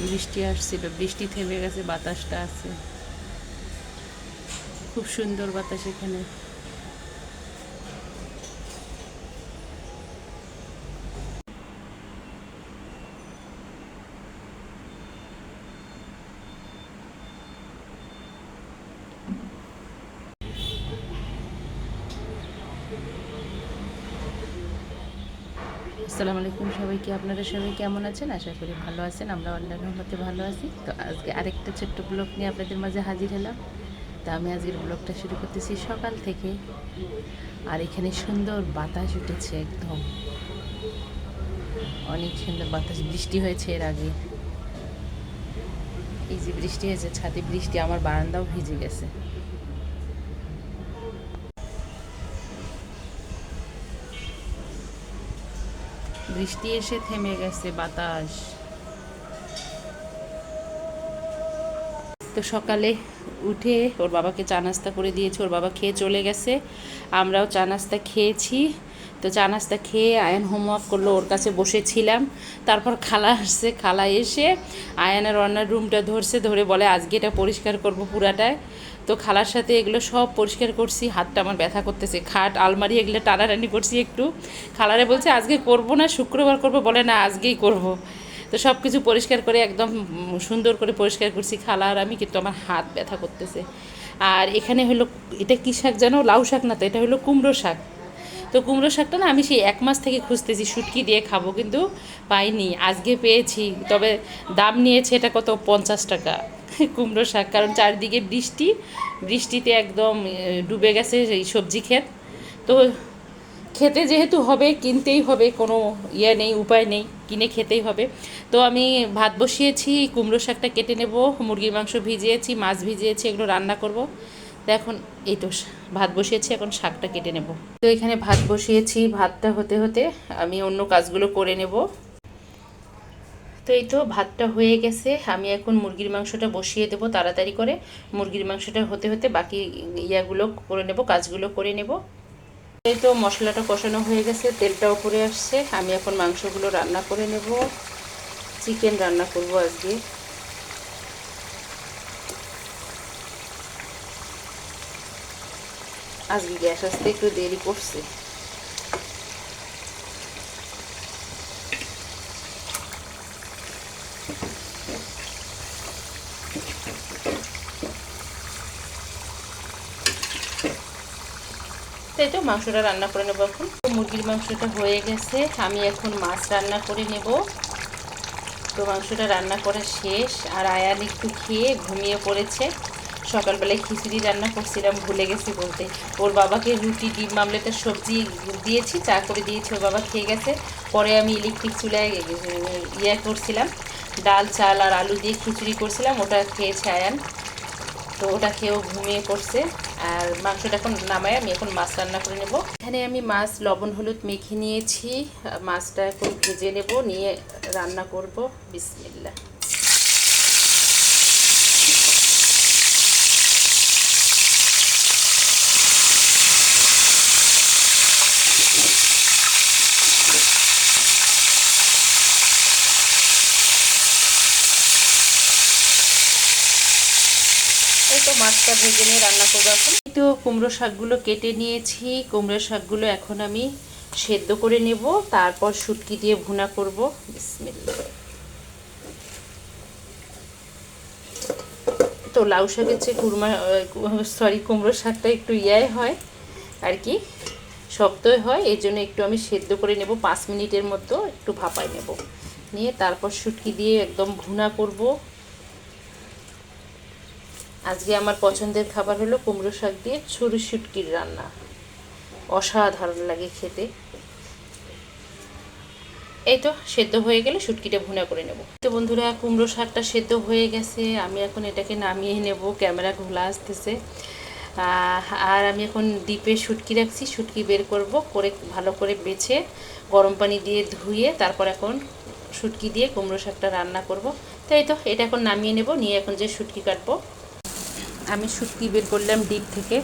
বৃষ্টি আসছিল, বৃষ্টি থেমে গেছে, বাতাসটা আছে, খুব সুন্দর বাতাস এখানে। আসসালামু আলাইকুম সবাইকে, আপনারা সবাই কেমন আছেন? আশা করি ভালো আছেন। আমরা আল্লাহর রহমতে ভালো আছি। তো আজকে আরেকটা ছোট্ট ব্লগ নিয়ে আপনাদের মাঝে হাজির হলাম। তো আমি আজকের ব্লগটা শুরু করতেছি সকাল থেকে। আর এখানে সুন্দর বাতাস উঠেছে, একদম অনেক সুন্দর বাতাস। বৃষ্টি হয়েছে এর আগে, এই যে বৃষ্টি হয়েছে, ছাদে বৃষ্টি, আমার বারান্দাও ভিজে গেছে। বৃষ্টি এসে থেমে গেছে, বাতাস। তো সকালে উঠে ওর বাবাকে চা নাস্তা করে দিয়েছি, ওর বাবা খেয়ে চলে গেছে, আমরাও চা নাস্তা খেয়েছি। তো চা নাস্তা খেয়ে আয়ান হোমওয়ার্ক করলো, ওর কাছে বসেছিলাম। তারপর খালা আসছে, খালা এসে আয়ানের রান্নার রুমটা ধরে বলে আজকে এটা পরিষ্কার করব পুরাটায়। তো খালার সাথে এগুলো সব পরিষ্কার করছি, হাতটা আমার ব্যথা করতেছে, খাট আলমারি এগুলো টানাটানি করছি একটু। খালারে বলছে আজকে করব না, শুক্রবার করব, বলে না আজকেই করব। তো সব কিছু পরিষ্কার করে একদম সুন্দর করে পরিষ্কার করছি খালা আর আমি, কিন্তু আমার হাত ব্যথা করতেছে। আর এখানে হলো, এটা কী শাক জানো? লাউ শাক না তো, এটা হলো কুমড়ো শাক। তো কুমড়ো শাকটা না আমি সেই 1 মাস থেকে খুঁজতেছি, শুটকি দিয়ে খাবো, কিন্তু পাইনি। আজকে পেয়েছি, তবে দাম নিয়েছে এটা কত, 50 টাকা কুমড়ো শাক। কারণ চারিদিকে বৃষ্টি, বৃষ্টিতে একদম ডুবে গেছে এই সবজি ক্ষেত। তো খেতে যেহেতু হবে, কিনতেই হবে, কোনো ইয়ে নেই, উপায় নেই, কিনে খেতেই হবে। তো আমি ভাত বসিয়েছি, কুমড়ো শাকটা কেটে নেব, মুরগির মাংস ভিজিয়েছি, মাছ ভিজিয়েছি, এগুলো রান্না করব। তো এখন এই তো ভাত বসিয়েছি, এখন শাকটা কেটে নেব। তো এখানে ভাত বসিয়েছি, ভাতটা হতে হতে আমি অন্য কাজগুলো করে নেব। তো এই তো ভাতটা হয়ে গেছে, আমি এখন মুরগির মাংসটা বসিয়ে দেবো তাড়াতাড়ি করে। মুরগির মাংসটা হতে হতে বাকি ইয়াগুলো করে নেব, কাজগুলো করে নেব। এই তো মশলাটা কষানো হয়ে গেছে, তেলটা উপরে আসছে, আমি এখন মাংসগুলো রান্না করে নেব। চিকেন রান্না করব আজকে। আজকে গ্যাস আসতে একটু দেরি করছে। তাই তো মাংসটা রান্না করে নেবো এখন। মুরগির মাংসটা হয়ে গেছে, আমি এখন মাছ রান্না করে নেব। তো মাংসটা রান্না করা শেষ, আর আয়ান একটু খেয়ে ঘুমিয়ে পড়েছে। সকালবেলায় খিচুড়ি রান্না করছিলাম, ভুলে গেছি বলতে। ওর বাবাকে রুটি, ডিম মামলেটের সবজি দিয়েছি, চা করে দিয়েছি, ওর বাবা খেয়ে গেছে। পরে আমি ইলেকট্রিক চুলায় ইয়ে করছিলাম, ডাল, চাল আর আলু দিয়ে খিচুড়ি করছিলাম, ওটা খেয়েছে আয়ান। তো ওটা খেয়েও ঘুমিয়ে পড়ছে। আর মাংসটা এখন নামায় আমি এখন মাছ রান্না করে নেব। এখানে আমি মাছ লবণ হলুদ মেখে নিয়েছি, মাছটা এখন ভেজে নেব, নিয়ে রান্না করব। বিসমিল্লাহ। এই তো মাছটা ভেজে নিয়ে রান্না করবো এখন। এই তো কুমড়ো শাকগুলো কেটে নিয়েছি, কুমড়ো শাকগুলো এখন আমি সেদ্ধ করে নেব, তারপর শুটকি দিয়ে ভুনা করব। বিসমিল্লাহ। তো লাউ শাকের চেয়ে কুমড়ো শাকটা একটু ইয়াই হয় আর কি, শক্তই হয়, এই জন্য একটু আমি সেদ্ধ করে নেব, 5 মিনিটের মতো একটু ভাপাই নেব, নিয়ে তারপর শুটকি দিয়ে একদম ভুনা করব। আজকে আমার পছন্দের খাবার হলো কুমড়ো শাক দিয়ে ছুরি শুটকির রান্না, অসাধারণ লাগে খেতে। এই তো সেদ্ধ হয়ে গেলে শুটকিটা ভুনা করে নেব। তো বন্ধুরা, কুমড়ো শাকটা সেদ্ধ হয়ে গেছে, আমি এখন এটাকে নামিয়ে নেব, ক্যামেরা ঘোলা আসতেছে। আর আমি এখন ডিপে শুটকি রাখছি, শুটকি বের করব, করে ভালো করে বেছে গরম পানি দিয়ে ধুয়ে তারপর এখন শুটকি দিয়ে কুমড়ো শাকটা রান্না করব। তাই তো এটা এখন নামিয়ে নেব, নিয়ে এখন যে শুটকি কাটবো। আমি শুটকি বের করলাম ডিপ থেকে।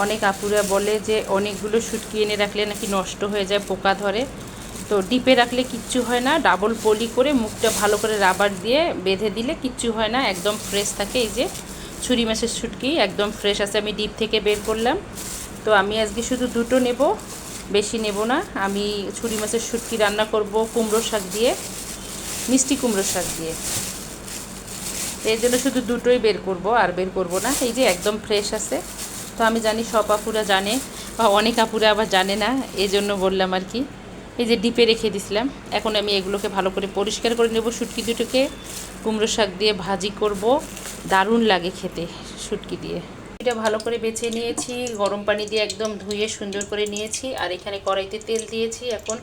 অনেক আপুরা বলে যে অনেকগুলো শুটকি এনে রাখলে নাকি নষ্ট হয়ে যায়, পোকা ধরে। তো ডিপে রাখলে কিচ্ছু হয় না, ডাবল পলি করে মুখটা ভালো করে রাবার দিয়ে বেঁধে দিলে কিচ্ছু হয় না, একদম ফ্রেশ থাকে। এই যে ছুরি মাছের শুটকি একদম ফ্রেশ আছে, আমি ডিপ থেকে বের করলাম। তো আমি আজকে শুধু দুটো নেব, বেশি নেব না। আমি ছুরি মাছের শুটকি রান্না করব কুমড়ো শাক দিয়ে, মিষ্টি কুমড়ো শাক দিয়ে। এই জন্য শুধু দুটোই বের করব, আর বের করব না। এই যে একদম ফ্রেশ আছে। তো আমি জানি সব আপুরা জানে, বা অনেক আপুরা আবার জানে না, এই জন্য বললাম আর কি। এই যে ডিপে রেখে দিছিলাম। এখন আমি এগুলোকে ভালো করে পরিষ্কার করে নেব। শুটকি দুটোকে কুমড়ো শাক দিয়ে ভাজি করব, দারুণ লাগে খেতে শুটকি দিয়ে। এটা ভালো করে বেছে নিয়েছি, গরম পানি দিয়ে একদম ধুয়ে সুন্দর করে নিয়েছি। আর এখানে কড়াইতে তেল দিয়েছি। এখন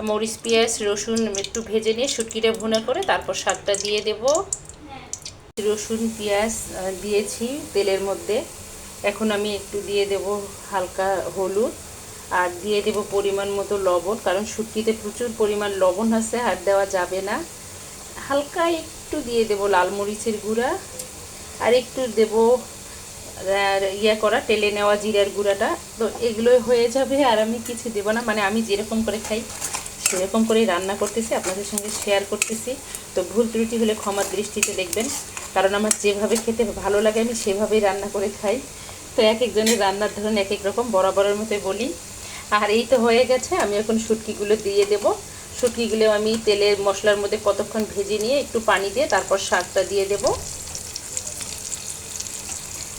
মরিচ পেঁয়াজ রসুন একটু ভেজে নিয়ে শুটকিটা ভুনা করে তারপর শাকটা দিয়ে দেব। রসুন পেঁয়াজ দিয়েছি তেলের মধ্যে। এখন আমি একটু দিয়ে দেব হালকা হলুদ, আর দিয়ে দেব পরিমাণ মতো লবণ, কারণ শুটকিতে প্রচুর পরিমাণ লবণ আছে, আর দেওয়া যাবে না। হালকা একটু দিয়ে দেব লাল মরিচের গুঁড়া, আর একটু দেব করা টেলে নেওয়া জিরার গুঁড়াটা। তো এগুলোই হয়ে যাবে, আর আমি কিছু দেবো না। মানে আমি যেরকম করে খাই সেরকম করেই রান্না করতেছি, আপনাদের সঙ্গে শেয়ার করতেছি। তো ভুল ত্রুটি হলে ক্ষমার দৃষ্টিতে দেখবেন, কারণ আমার যেভাবে খেতে ভালো লাগে আমি সেভাবেই রান্না করে খাই। তো এক একজনের রান্নার ধরন এক এক রকম, বরাবরের মতোই বলি। আর এই তো হয়ে গেছে, আমি এখন শুটকিগুলো দিয়ে দেব। শুটকিগুলো আমি তেলের মশলার মধ্যে কতক্ষণ ভেজে নিয়ে একটু পানি দিয়ে তারপর শাকটা দিয়ে দেব।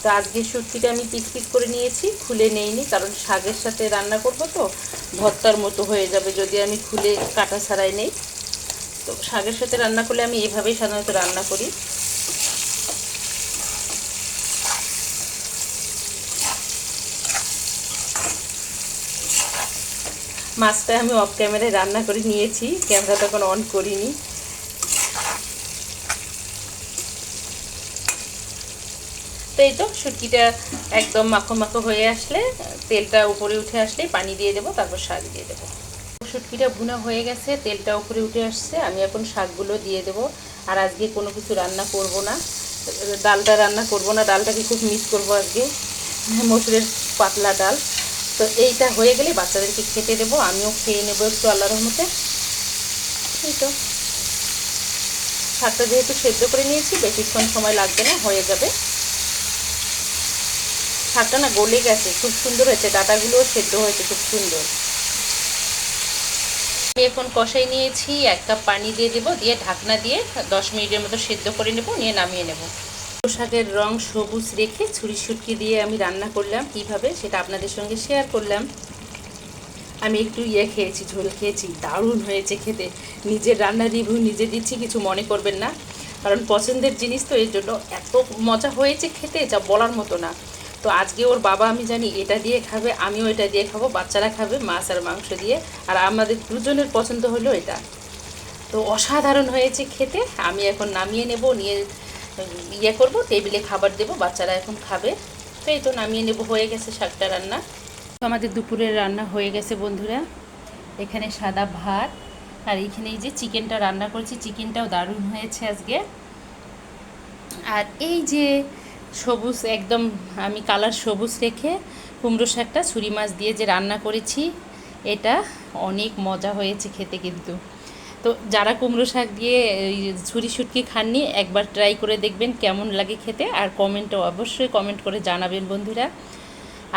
তো আজকে শুটকিটা আমি পিস পিস করে নিয়েছি, খুলে নেইনি, কারণ শাকের সাথে রান্না করব তো ভর্তার মতো হয়ে যাবে যদি আমি খুলে কাটা ছাড়াই নেই। তো শাকের সাথে রান্না করলে আমি এভাবেই সাধারণত রান্না করি। মাছটা আমি অফ ক্যামেরায় রান্না করে নিয়েছি, ক্যামেরা তখন অন করিনি। তো এই তো শুটকিটা একদম মাখো মাখো হয়ে আসলে, তেলটা উপরে উঠে আসলে পানি দিয়ে দেবো, তারপর শাক দিয়ে দেবো। শুটকিটা ভুনা হয়ে গেছে, তেলটা উপরে উঠে আসছে, আমি এখন শাকগুলো দিয়ে দেবো। আর আজকে কোনো কিছু রান্না করব না, ডালটা রান্না করব না, ডালটাকে খুব মিস করব আজকে, মসুরের পাতলা ডাল। তো এইটা হয়ে গেলে বাচ্চাদেরকে খেতে দেবো, আমিও খেয়ে নেবো একটু আল্লাহর রহমতে। এই তো শাকটা যেহেতু সেদ্ধ করে নিয়েছি, বেশিক্ষণ সময় লাগবে না, হয়ে যাবে। শাকটা না গলে গেছে, খুব সুন্দর হয়েছে, ডাটাগুলোও সেদ্ধ হয়েছে খুব সুন্দর। আমি এখন কষাই নিয়েছি, 1 কাপ পানি দিয়ে দেবো, দিয়ে ঢাকনা দিয়ে 10 মিনিটের মতো সেদ্ধ করে নেব, নিয়ে নামিয়ে নেব। শাকের রং সবুজ রেখে ছুরি শুটকি দিয়ে আমি রান্না করলাম, কিভাবে সেটা আপনাদের সঙ্গে শেয়ার করলাম। আমি একটু খেয়েছি, ঝোল খেয়েছি, দারুণ হয়েছে খেতে। নিজের রান্নার রিভিউ নিজে দিচ্ছি, কিছু মনে করবেন না, কারণ পছন্দের জিনিস তো, এর জন্য এত মজা হয়েছে খেতে যা বলার মতো না। তো আজকে ওর বাবা আমি জানি এটা দিয়ে খাবে, আমিও এটা দিয়ে খাবো, বাচ্চারা খাবে মাছ আর মাংস দিয়ে, আর আমাদের দুজনের পছন্দ হলো এটা। তো অসাধারণ হয়েছে খেতে। আমি এখন নামিয়ে নেব, নিয়ে করব, টেবিলে খাবার দেব, বাচ্চারা এখন খাবে। তো এই তো নামিয়ে নেব, হয়ে গেছে শাকটা রান্না। তো আমাদের দুপুরের রান্না হয়ে গেছে বন্ধুরা। এখানে সাদা ভাত, আর এইখানে এই যে চিকেনটা রান্না করেছি, চিকেনটাও দারুণ হয়েছে আজকে। আর এই যে সবুজ একদম আমি কালার সবুজ রেখে কুমড়ো শাকটা ছুরি মাছ দিয়ে যে রান্না করেছি, এটা অনেক মজা হয়েছে খেতে কিন্তু। তো যারা কুমড়ো শাক দিয়ে ছুরি শুটকি খাননি, একবার ট্রাই করে দেখবেন কেমন লাগে খেতে, আর কমেন্টও অবশ্যই কমেন্ট করে জানাবেন বন্ধুরা।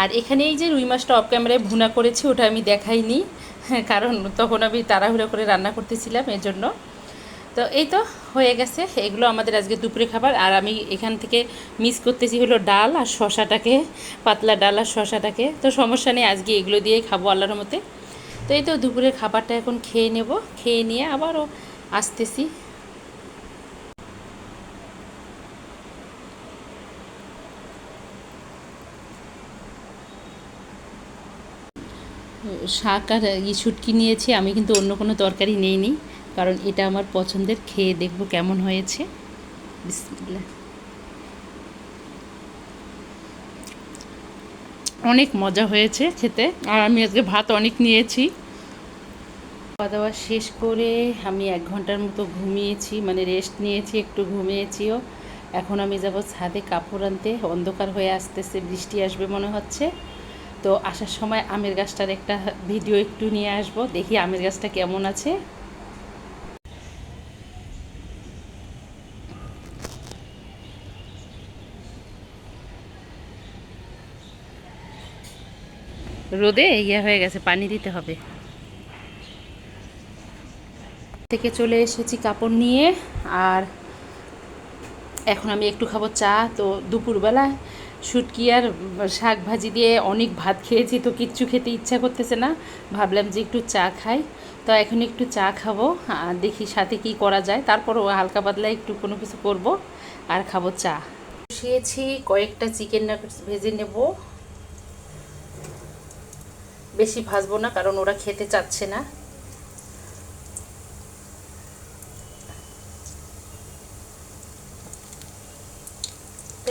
আর এখানে এই যে রুই মাছটা অফ ক্যামেরায় ভুনা করেছি, ওটা আমি দেখাইনি, কারণ তখন আমি তাড়াহুড়ো করে রান্না করতেছিলাম এর জন্য। তো এই তো হয়ে গেছে, এগুলো আমাদের আজকে দুপুরে খাবার। আর আমি এখান থেকে মিস করতেছি হলো ডাল আর শশাটাকে, পাতলা ডাল আর শশাটাকে। তো সমস্যা নেই, আজকে এগুলো দিয়েই খাবো আল্লাহর মতে। তো এই তো দুপুরের খাবারটা এখন খেয়ে নেব, খেয়ে নিয়ে আবারও আসতেছি। শাক আর শুটকি নিয়েছি, আমি কিন্তু অন্য কোনো তরকারি নেইনি, কারণ এটা আমার পছন্দের। খেয়ে দেখব কেমন হয়েছে। বিসমিল্লাহ। অনেক মজা হয়েছে খেতে, আর আমি আজকে ভাত অনেক নিয়েছি। খাওয়া দাওয়া শেষ করে আমি 1 ঘন্টার মতো ঘুমিয়েছি, মানে রেস্ট নিয়েছি, একটু ঘুমিয়েছিও। এখন আমি যাব ছাদে কাপড় আনতে, অন্ধকার হয়ে আসতেছে, বৃষ্টি আসবে মনে হচ্ছে। তো আসার সময় আমের গাছটার একটা ভিডিও একটু নিয়ে আসব, দেখি আমের গাছটা কেমন আছে। রোদে হয়ে গেছে, পানি দিতে হবে। থেকে চলে এসেছি কাপড় নিয়ে, আর এখন আমি একটু খাবো চা। তো দুপুরবেলা শুটকি আর শাক ভাজি দিয়ে অনেক ভাত খেয়েছি, তো কিচ্ছু খেতে ইচ্ছা করতেছে না, ভাবলাম যে একটু চা খাই। তো এখন একটু চা খাবো, আর দেখি সাথে কি করা যায়, তারপরও হালকা পাতলা একটু কোনো কিছু করব, আর খাবো চা। বসিয়েছি, কয়েকটা চিকেন নাগেটস ভেজে নেব, বেশি ভাজবো না কারণ ওরা খেতে চাচ্ছে না।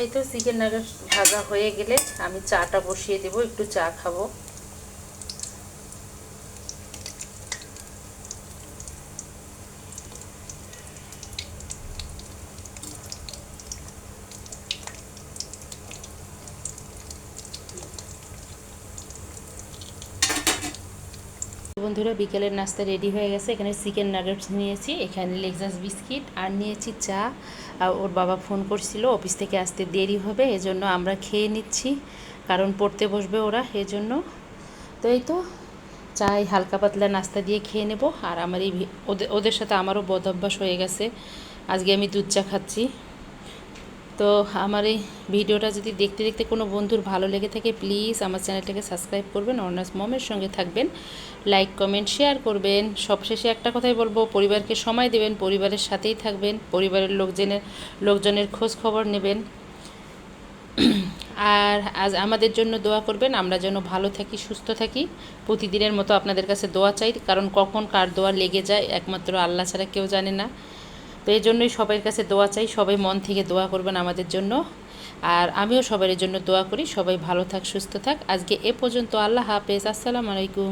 এই তো চিকেন নাগেটস ভাজা হয়ে গেলে আমি চাটা বসিয়ে দেব, একটু চা খাবো। বন্ধুরা, বিকেলের নাস্তা রেডি হয়ে গেছে। এখানে চিকেন নাগেটস নিয়েছি, এখানে লেক্সাস বিস্কিট, আর নিয়েছি চা। আর ওর বাবা ফোন করছিল, অফিস থেকে আসতে দেরি হবে, এজন্য আমরা খেয়ে নিচ্ছি, কারণ পড়তে বসবে ওরা, এজন্য। তো এই তো চাই হালকা পাতলা নাস্তা দিয়ে খেয়ে নেব। আর আমার এই ওদের সাথে আমারও বদ অভ্যাস হয়ে গেছে, আজকে আমি দুধ চা খাচ্ছি। তো আমার এই ভিডিওটা যদি দেখতে দেখতে কোনো বন্ধুর ভালো লেগে থাকে, প্লিজ আমার চ্যানেলটাকে সাবস্ক্রাইব করবেন, অর্ণাস মমের সঙ্গে থাকবেন, লাইক কমেন্ট শেয়ার করবেন। সবশেষে একটা কথাই বলবো, পরিবারকে সময় দেবেন, পরিবারের সাথেই থাকবেন, পরিবারের লোকজনের খোঁজ খবর নেবেন। আর আজ আমাদের জন্য দোয়া করবেন, আমরা যেন ভালো থাকি, সুস্থ থাকি। প্রতিদিনের মতো আপনাদের কাছে দোয়া চাই, কারণ কখন কার দোয়া লেগে যায় একমাত্র আল্লাহ ছাড়া কেউ জানে না। তো এই জন্যই সবার কাছে দোয়া চাই, সবাই মন থেকে দোয়া করবেন আমাদের জন্য। আর আমিও সবার জন্য দোয়া করি, সবাই ভালো থাক, সুস্থ থাক। আজকে এ পর্যন্ত, আল্লাহ হাফেজ, আসসালামু আলাইকুম।